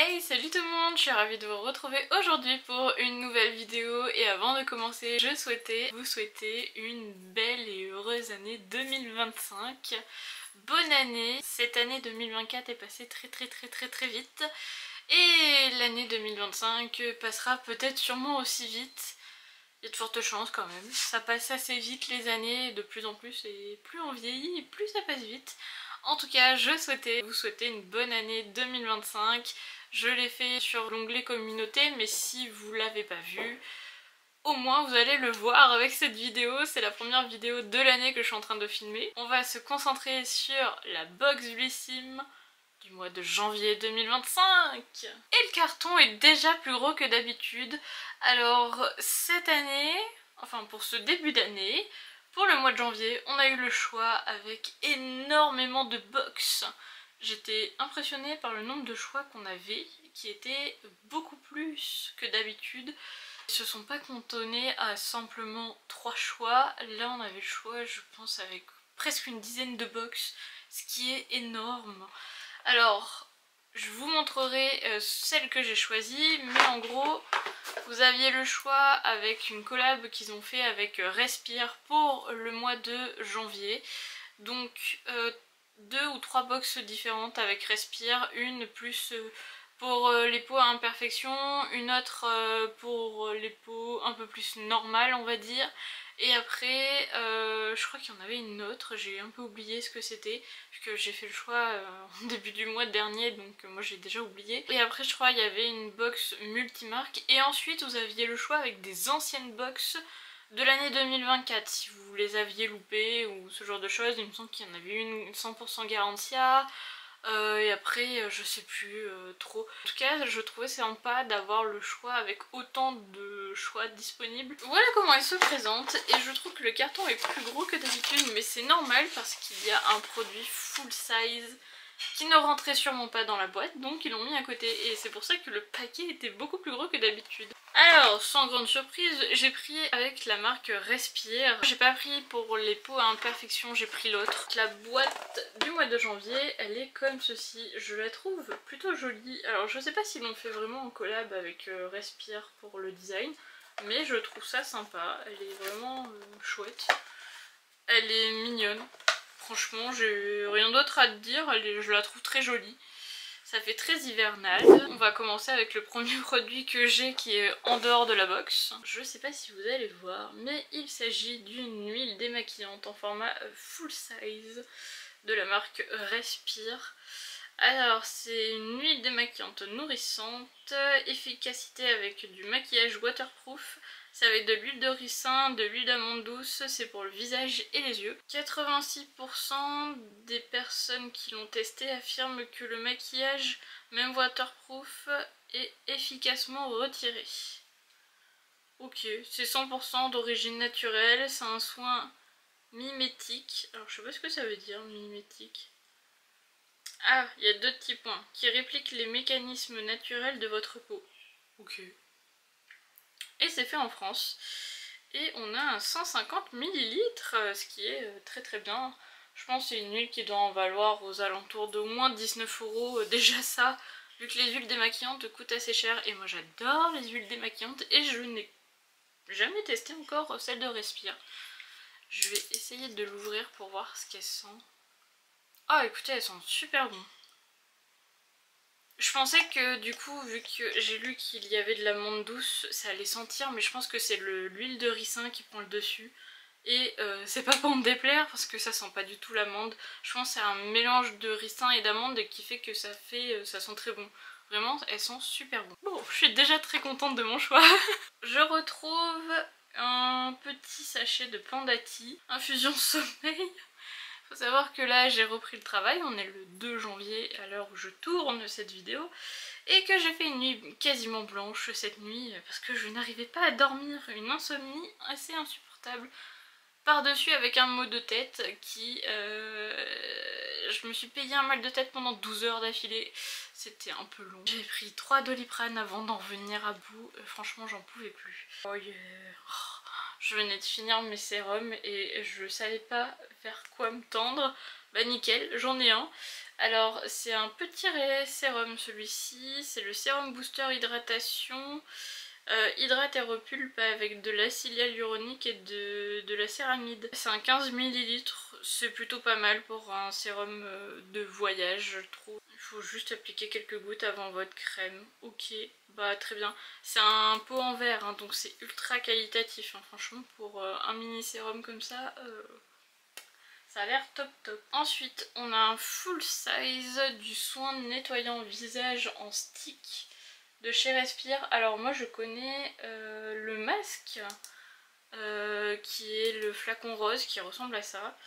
Hey, salut tout le monde, je suis ravie de vous retrouver aujourd'hui pour une nouvelle vidéo et avant de commencer, je souhaitais vous souhaiter une belle et heureuse année 2025. Bonne année. Cette année 2024 est passée très vite et l'année 2025 passera peut-être sûrement aussi vite. Il y a de fortes chances quand même. Ça passe assez vite les années, de plus en plus, et plus on vieillit, plus ça passe vite. En tout cas, je souhaitais vous souhaiter une bonne année 2025. Je l'ai fait sur l'onglet communauté, mais si vous l'avez pas vu, au moins vous allez le voir avec cette vidéo. C'est la première vidéo de l'année que je suis en train de filmer. On va se concentrer sur la box Blissim du mois de janvier 2025. Et le carton est déjà plus gros que d'habitude. Alors cette année, enfin pour ce début d'année, pour le mois de janvier, on a eu le choix avec énormément de box. J'étais impressionnée par le nombre de choix qu'on avait, qui était beaucoup plus que d'habitude. Ils se sont pas cantonnés à simplement 3 choix. Là on avait le choix, je pense, avec presque une dizaine de box, ce qui est énorme. Alors, je vous montrerai celle que j'ai choisie, mais en gros, vous aviez le choix avec une collab qu'ils ont fait avec Respire pour le mois de janvier. Donc, 2 ou 3 box différentes avec Respire, une plus pour les peaux à imperfection, une autre pour les peaux un peu plus normales on va dire, et après je crois qu'il y en avait une autre, j'ai un peu oublié ce que c'était, puisque j'ai fait le choix au début du mois dernier, donc moi j'ai déjà oublié. Et après je crois qu'il y avait une box multimarque, et ensuite vous aviez le choix avec des anciennes box de l'année 2024, si vous les aviez loupées ou ce genre de choses. Il me semble qu'il y en avait une 100% Garantia, et après je sais plus trop. En tout cas je trouvais sympa d'avoir le choix avec autant de choix disponibles. Voilà comment elle se présente, et je trouve que le carton est plus gros que d'habitude, mais c'est normal parce qu'il y a un produit full size qui ne rentrait sûrement pas dans la boîte, donc ils l'ont mis à côté, et c'est pour ça que le paquet était beaucoup plus gros que d'habitude. Alors, sans grande surprise, j'ai pris avec la marque Respire. J'ai pas pris pour les peaux à imperfection, j'ai pris l'autre. La boîte du mois de janvier, elle est comme ceci. Je la trouve plutôt jolie. Alors, je sais pas s'ils l'ont fait vraiment en collab avec Respire pour le design, mais je trouve ça sympa. Elle est vraiment chouette. Elle est mignonne. Franchement, j'ai rien d'autre à te dire, je la trouve très jolie. Ça fait très hivernal. On va commencer avec le premier produit que j'ai qui est en dehors de la box. Je sais pas si vous allez le voir, mais il s'agit d'une huile démaquillante en format full size de la marque Respire. Alors c'est une huile démaquillante nourrissante, efficacité avec du maquillage waterproof. C'est avec de l'huile de ricin, de l'huile d'amande douce, c'est pour le visage et les yeux. 86% des personnes qui l'ont testé affirment que le maquillage, même waterproof, est efficacement retiré. Ok, c'est 100% d'origine naturelle, c'est un soin mimétique. Alors je sais pas ce que ça veut dire, mimétique. Ah, il y a 2 petits points, qui répliquent les mécanismes naturels de votre peau. Ok. Et c'est fait en France. Et on a un 150 ml, ce qui est très bien. Je pense que c'est une huile qui doit en valoir aux alentours d'au moins 19 €. Déjà ça, vu que les huiles démaquillantes coûtent assez cher. Et moi j'adore les huiles démaquillantes et je n'ai jamais testé encore celle de Respire. Je vais essayer de l'ouvrir pour voir ce qu'elle sent. Ah écoutez, elles sont super bon. Je pensais que du coup, vu que j'ai lu qu'il y avait de l'amande douce, ça allait sentir, mais je pense que c'est l'huile de ricin qui prend le dessus. Et c'est pas pour me déplaire parce que ça sent pas du tout l'amande. Je pense que c'est un mélange de ricin et d'amande qui fait que ça sent très bon. Vraiment, elles sont super bon. Bon, je suis déjà très contente de mon choix. Je retrouve un petit sachet de Pandati, infusion sommeil. Faut savoir que là j'ai repris le travail, on est le 2 janvier à l'heure où je tourne cette vidéo, et que j'ai fait une nuit quasiment blanche cette nuit parce que je n'arrivais pas à dormir, une insomnie assez insupportable. Par-dessus avec un maux de tête qui... je me suis payé un mal de tête pendant 12 heures d'affilée, c'était un peu long. J'ai pris 3 Doliprane avant d'en revenir à bout, franchement j'en pouvais plus. Oh yeah. Je venais de finir mes sérums et je savais pas vers quoi me tendre. Bah nickel, j'en ai un. Alors c'est un petit sérum celui-ci, c'est le sérum booster hydratation. Hydrate et repulpe avec de l'acide hyaluronique et de la céramide. C'est un 15 ml, c'est plutôt pas mal pour un sérum de voyage je trouve. Il faut juste appliquer quelques gouttes avant votre crème. Ok, bah très bien. C'est un pot en verre hein, donc c'est ultra qualitatif hein. Franchement pour un mini sérum comme ça... ça a l'air top top. Ensuite, on a un full size du soin nettoyant visage en stick de chez Respire. Alors moi je connais le masque qui est le flacon rose qui ressemble à ça.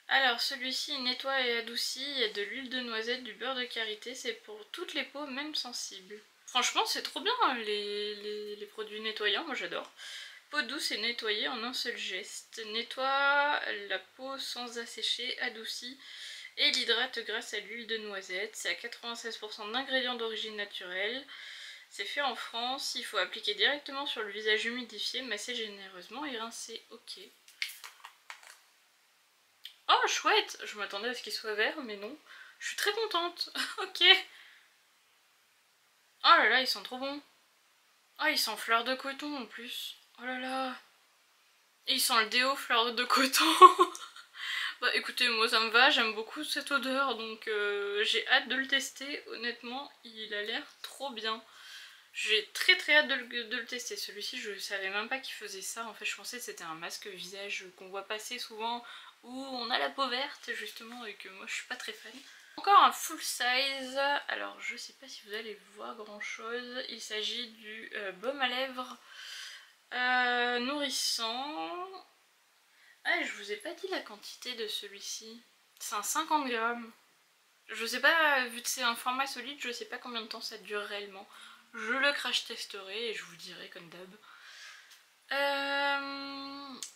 Alors celui-ci il nettoie et adoucit, il y a de l'huile de noisette, du beurre de karité, c'est pour toutes les peaux même sensibles. Franchement c'est trop bien hein, les produits nettoyants, moi j'adore. Peau douce et nettoyée en un seul geste. Nettoie la peau sans assécher, adoucit et l'hydrate grâce à l'huile de noisette. C'est à 96% d'ingrédients d'origine naturelle. C'est fait en France. Il faut appliquer directement sur le visage humidifié, masser généreusement et rincer. Ok. Oh chouette! Je m'attendais à ce qu'il soit vert mais non. Je suis très contente. Ok. Oh là là, ils sont trop bons. Oh, ils sont fleurs de coton en plus. Oh là là. Et ils sont le déo fleurs de coton. Bah écoutez, moi ça me va, j'aime beaucoup cette odeur donc j'ai hâte de le tester. Honnêtement, il a l'air trop bien. J'ai très très hâte de le tester. Celui-ci, je savais même pas qu'il faisait ça. En fait, je pensais que c'était un masque visage qu'on voit passer souvent où on a la peau verte justement et que moi je suis pas très fan. Encore un full size. Alors je sais pas si vous allez voir grand chose. Il s'agit du baume à lèvres nourrissant. Ah, je vous ai pas dit la quantité de celui-ci. C'est un 50 grammes. Je sais pas, vu que c'est un format solide, je sais pas combien de temps ça dure réellement. Je le crash testerai et je vous dirai comme d'hab.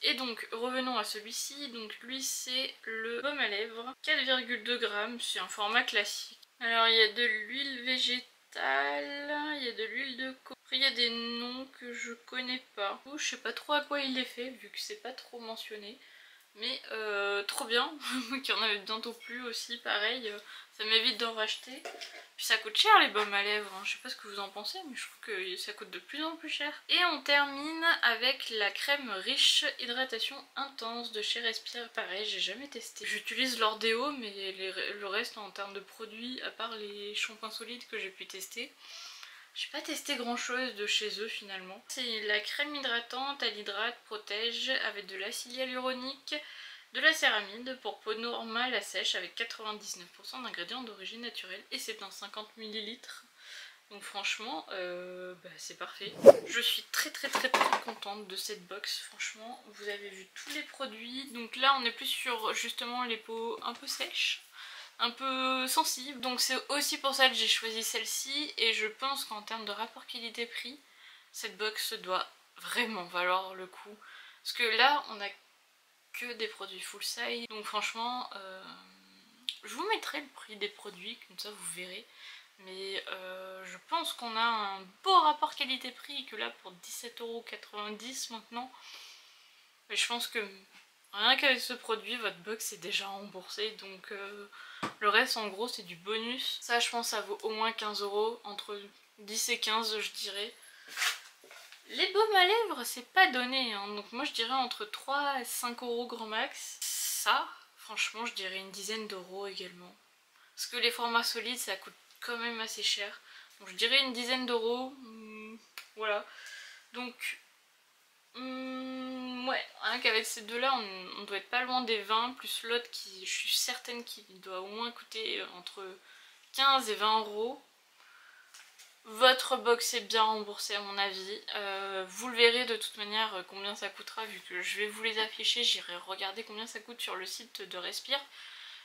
Et donc, revenons à celui-ci. Donc lui, c'est le baume à lèvres. 4,2 grammes, c'est un format classique. Alors, il y a de l'huile végétale, il y a de l'huile de coco. Après, il y a des noms que je connais pas. Je sais pas trop à quoi il est fait, vu que c'est pas trop mentionné. Mais trop bien, qu'il y en avait bientôt plus aussi, pareil, ça m'évite d'en racheter. Puis ça coûte cher les baumes à lèvres, hein. Je sais pas ce que vous en pensez, mais je trouve que ça coûte de plus en plus cher. Et on termine avec la crème riche hydratation intense de chez Respire, pareil, j'ai jamais testé. J'utilise leur déo, mais le reste en termes de produits, à part les shampoings solides que j'ai pu tester, j'ai pas testé grand chose de chez eux finalement. C'est la crème hydratante, elle hydrate, protège avec de l'acide hyaluronique, de la céramide pour peau normale à sèche avec 99% d'ingrédients d'origine naturelle et c'est un 50 ml. Donc franchement, c'est parfait. Je suis très contente de cette box, franchement. Vous avez vu tous les produits. Donc là on est plus sur justement les peaux un peu sèches, un peu sensible, donc c'est aussi pour ça que j'ai choisi celle-ci et je pense qu'en termes de rapport qualité-prix, cette box doit vraiment valoir le coup. Parce que là, on a que des produits full size, donc franchement, je vous mettrai le prix des produits, comme ça vous verrez. Mais je pense qu'on a un beau rapport qualité-prix, que là pour 17,90 € maintenant, et je pense que rien qu'avec ce produit, votre box est déjà remboursée, donc le reste en gros c'est du bonus. Ça je pense ça vaut au moins 15 €, entre 10 et 15 je dirais. Les baumes à lèvres c'est pas donné, hein. Donc moi je dirais entre 3 et 5 € grand max. Ça, franchement je dirais une dizaine d'euros également. Parce que les formats solides ça coûte quand même assez cher. Donc je dirais une dizaine d'euros, voilà. Donc ouais, rien qu'avec ces deux là on doit être pas loin des 20, plus l'autre qui je suis certaine qu'il doit au moins coûter entre 15 et 20 €. Votre box est bien remboursée à mon avis. Vous le verrez de toute manière combien ça coûtera, vu que je vais vous les afficher, j'irai regarder combien ça coûte sur le site de Respire.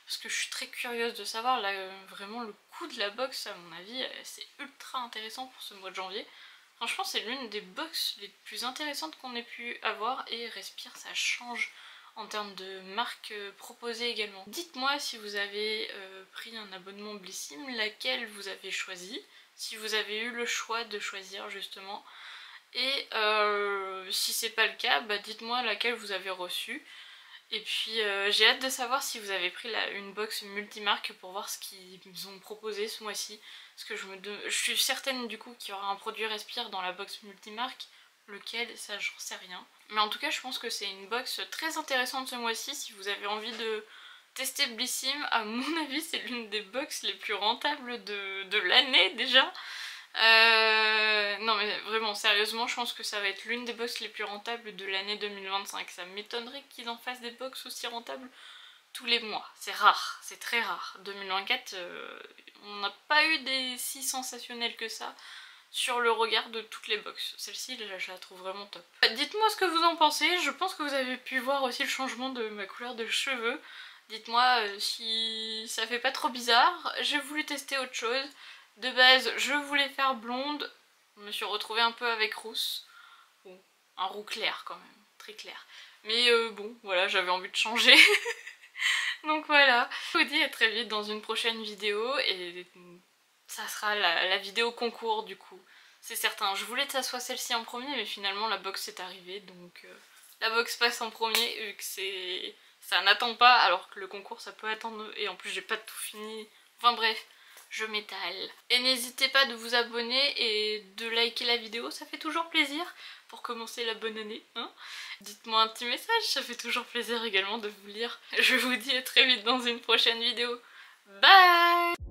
Parce que je suis très curieuse de savoir là vraiment le coût de la box, à mon avis c'est ultra intéressant pour ce mois de janvier. Franchement c'est l'une des box les plus intéressantes qu'on ait pu avoir et Respire ça change en termes de marques proposées également. Dites-moi si vous avez pris un abonnement Blissim, laquelle vous avez choisi, si vous avez eu le choix de choisir justement. Et si c'est pas le cas, dites-moi laquelle vous avez reçu. Et puis j'ai hâte de savoir si vous avez pris une box multimarque pour voir ce qu'ils ont proposé ce mois-ci. Parce que je suis certaine du coup qu'il y aura un produit Respire dans la box multimarque. Lequel, ça j'en sais rien. Mais en tout cas je pense que c'est une box très intéressante ce mois-ci. Si vous avez envie de tester Blissim, à mon avis c'est l'une des box les plus rentables de l'année déjà. Non mais vraiment sérieusement je pense que ça va être l'une des box les plus rentables de l'année 2025. Ça m'étonnerait qu'ils en fassent des box aussi rentables tous les mois. C'est rare, c'est très rare. 2024 on n'a pas eu des si sensationnels que ça sur le regard de toutes les box. Celle-ci je la trouve vraiment top. Dites-moi ce que vous en pensez, je pense que vous avez pu voir aussi le changement de ma couleur de cheveux. Dites-moi si ça fait pas trop bizarre. J'ai voulu tester autre chose. De base, je voulais faire blonde. Je me suis retrouvée un peu avec rousse. Bon, un roux clair quand même, très clair. Mais bon, voilà, j'avais envie de changer. Donc voilà. Je vous dis à très vite dans une prochaine vidéo et ça sera la vidéo concours du coup. C'est certain. Je voulais que ça soit celle-ci en premier, mais finalement la box est arrivée, donc la box passe en premier vu que ça n'attend pas, alors que le concours ça peut attendre, et en plus j'ai pas tout fini. Enfin bref, je m'étale. Et n'hésitez pas de vous abonner et de liker la vidéo, ça fait toujours plaisir pour commencer la bonne année, hein. Dites-moi un petit message, ça fait toujours plaisir également de vous lire. Je vous dis à très vite dans une prochaine vidéo. Bye!